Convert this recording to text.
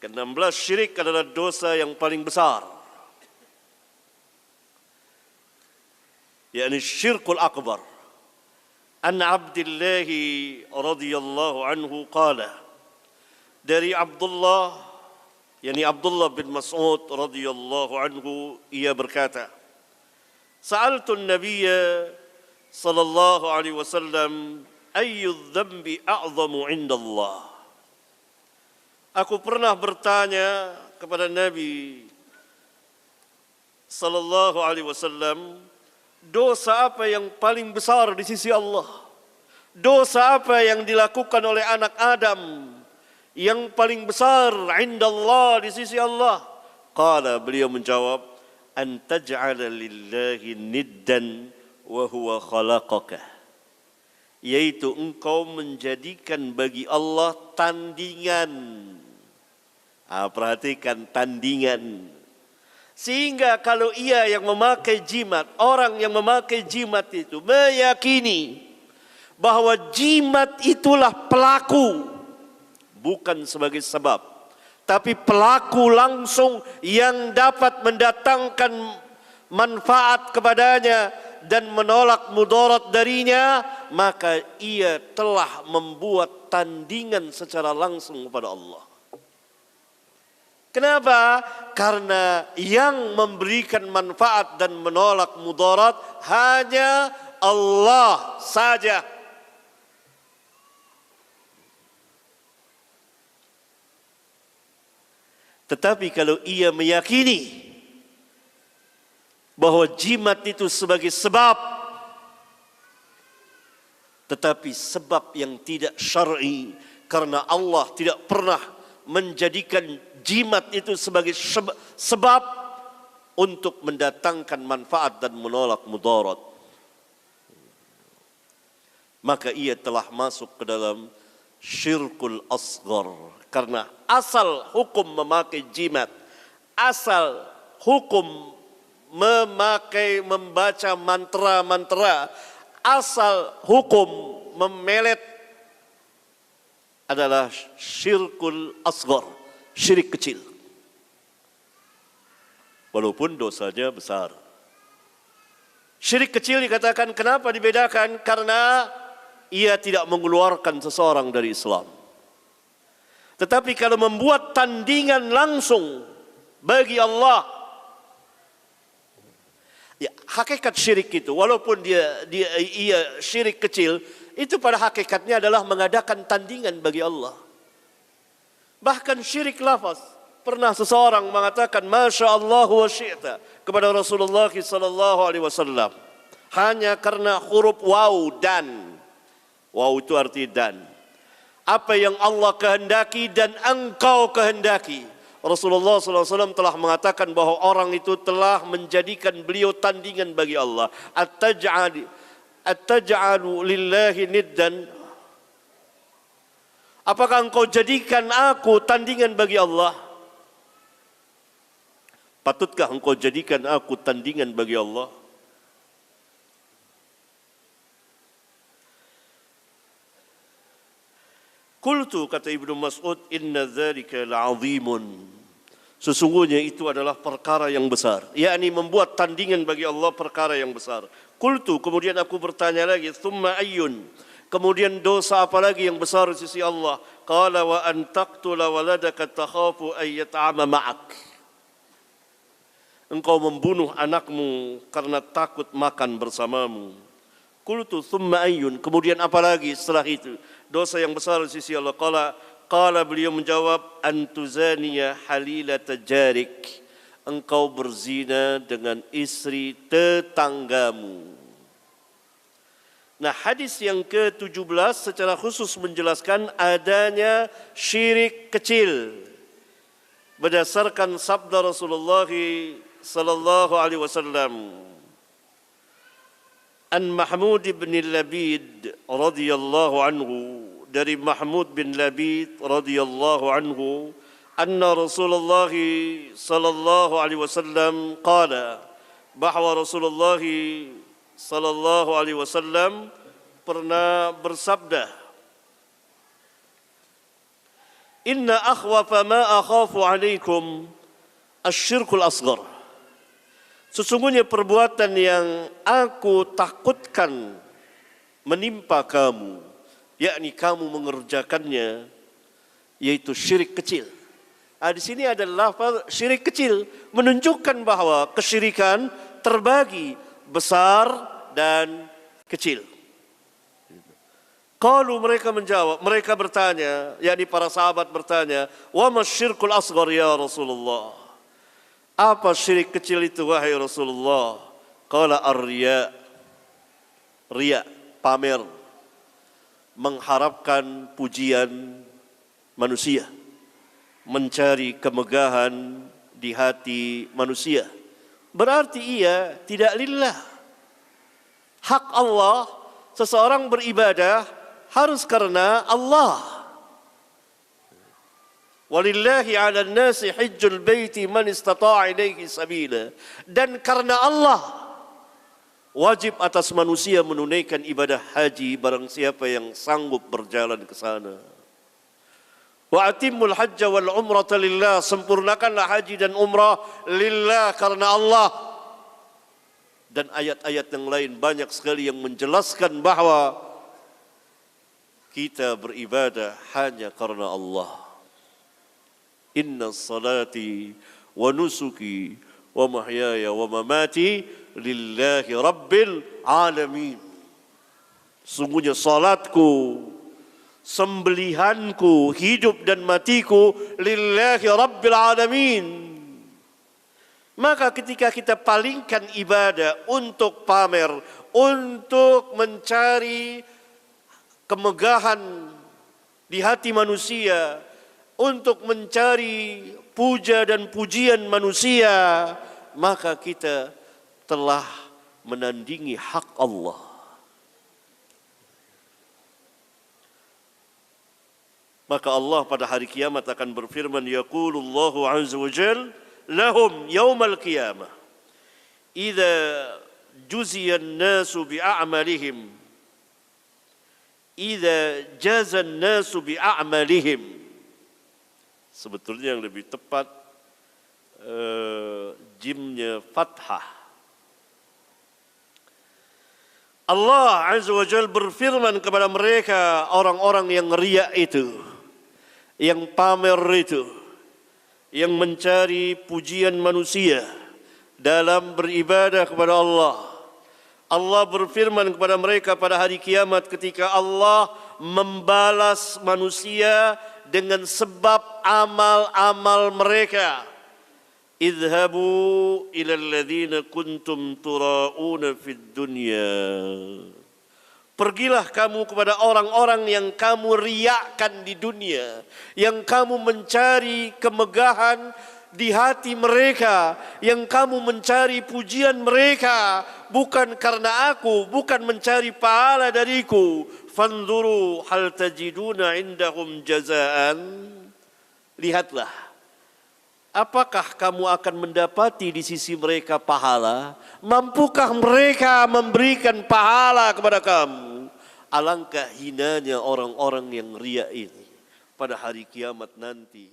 Ke-16, syirik adalah dosa yang paling besar, yakni syirkul akbar. An Abdullah radhiyallahu anhu qala, dari Abdullah, yakni Abdullah bin Mas'ud radhiyallahu anhu, ia berkata, Sa'altu an-nabiyya sallallahu alaihi wasallam ayyu dzambi a'zamu 'inda Allah. Aku pernah bertanya kepada Nabi sallallahu alaihi wasallam, dosa apa yang paling besar di sisi Allah? Dosa apa yang dilakukan oleh anak Adam yang paling besar 'inda Allah, di sisi Allah? Qala, beliau menjawab, an taj'ala lillahi niddan wa huwa khalaqaka, yaitu engkau menjadikan bagi Allah tandingan. Perhatikan, tandingan. Sehingga kalau ia yang memakai jimat, orang yang memakai jimat itu meyakini bahwa jimat itulah pelaku, bukan sebagai sebab, tapi pelaku langsung yang dapat mendatangkan manfaat kepadanya dan menolak mudarat darinya, maka ia telah membuat tandingan secara langsung kepada Allah. Kenapa? Karena yang memberikan manfaat dan menolak mudarat hanya Allah saja. Tetapi kalau ia meyakini bahwa jimat itu sebagai sebab, tetapi sebab yang tidak syar'i, karena Allah tidak pernah menjadikan jimat itu sebagai sebab untuk mendatangkan manfaat dan menolak mudarat, maka ia telah masuk ke dalam syirkul asghar. Karena asal hukum memakai jimat, asal hukum membaca mantra-mantra, asal hukum memelet adalah syirkul asghar, syirik kecil, walaupun dosanya besar. Syirik kecil dikatakan kenapa dibedakan? Karena ia tidak mengeluarkan seseorang dari Islam. Tetapi kalau membuat tandingan langsung bagi Allah, ya, hakikat syirik itu, walaupun ia syirik kecil, itu pada hakikatnya adalah mengadakan tandingan bagi Allah. Bahkan syirik lafaz, pernah seseorang mengatakan Masya Allah wa syi'ta kepada Rasulullah sallallahu alaihi wasallam hanya karena huruf waw dan. Waw itu arti dan. Apa yang Allah kehendaki dan engkau kehendaki. Rasulullah sallallahu alaihi wasallam telah mengatakan bahwa orang itu telah menjadikan beliau tandingan bagi Allah. At-taj'alu lillahi niddan, apakah engkau jadikan aku tandingan bagi Allah? Patutkah engkau jadikan aku tandingan bagi Allah? Qultu, kata Ibnu Mas'ud, inna dzalika la'azimun, sesungguhnya itu adalah perkara yang besar, yakni membuat tandingan bagi Allah perkara yang besar. Qultu, kemudian aku bertanya lagi, thumma ayyun, kemudian dosa apa lagi yang besar di sisi Allah? Qala wa an taqtula waladaka takhafu ay yat'ama ma'ak, engkau membunuh anakmu karena takut makan bersamamu. Qultu thumma ayyun, kemudian apa lagi setelah itu? Dosa yang besar di sisi Allah. Qala, beliau menjawab, antuzaniya halilata jarik, engkau berzina dengan istri tetanggamu. Nah, hadis yang ke-17 secara khusus menjelaskan adanya syirik kecil berdasarkan sabda Rasulullah sallallahu alaihi wasallam. An Mahmud bin Labid radhiyallahu anhu, dari Mahmud bin Labid radhiyallahu anhu, anna Rasulullah sallallahu alaihi wasallam qala, bahwa Rasulullah sallallahu alaihi wasallam pernah bersabda, Inna akhwafa ma akhafu alaikum asyirkul asghar. Sesungguhnya perbuatan yang aku takutkan menimpa kamu, yakni kamu mengerjakannya, yaitu syirik kecil. Di sini ada lafaz syirik kecil, menunjukkan bahwa kesyirikan terbagi besar dan kecil. Qalu, mereka menjawab, mereka bertanya, yakni para sahabat bertanya, wa masyirkul asghar ya Rasulullah? Apa syirik kecil itu wahai Rasulullah? Qala ar-riya. Riya, pamer, mengharapkan pujian manusia, mencari kemegahan di hati manusia. Berarti ia tidak lillah. Hak Allah, seseorang beribadah harus karena Allah. Walillahi 'alan nasi hajjul baiti man istata'a ilaihi sabila. Dan karena Allah, wajib atas manusia menunaikan ibadah haji barang siapa yang sanggup berjalan ke sana. Wa atimmul hajja wal umrata lillah, sempurnakanlah haji dan umrah lillah, karena Allah. Dan ayat-ayat yang lain banyak sekali yang menjelaskan bahwa kita beribadah hanya karena Allah. Inna salati wa nusuki wa mahyaya wa mamati lillahi rabbil alamin. Sungguhnya salatku, sembelihanku, hidup dan matiku lillahi rabbil alamin. Maka ketika kita palingkan ibadah untuk pamer, untuk mencari kemegahan di hati manusia, untuk mencari puja dan pujian manusia, maka kita telah menandingi hak Allah. Maka Allah pada hari kiamat akan berfirman, yaqulullahu azza wa jalla lahum yaumal qiyamah idza juziya an-nasu bi'amalihim idza jaza an-nasu bi'amalihim. Sebetulnya yang lebih tepat jimnya fathah. Allah azza wa jalla berfirman kepada mereka, orang-orang yang riya itu, yang pamer itu, yang mencari pujian manusia dalam beribadah kepada Allah. Allah berfirman kepada mereka pada hari kiamat ketika Allah membalas manusia dengan sebab amal-amal mereka. Idhabu ila alladhina kuntum tura'una fid dunya. Pergilah kamu kepada orang-orang yang kamu riakkan di dunia, yang kamu mencari kemegahan di hati mereka, yang kamu mencari pujian mereka, bukan karena aku, bukan mencari pahala dariku. Fanzuru hal tajiduna indahum jazaan. Lihatlah, apakah kamu akan mendapati di sisi mereka pahala? Mampukah mereka memberikan pahala kepada kamu? Alangkah hinanya orang-orang yang riya ini pada hari kiamat nanti.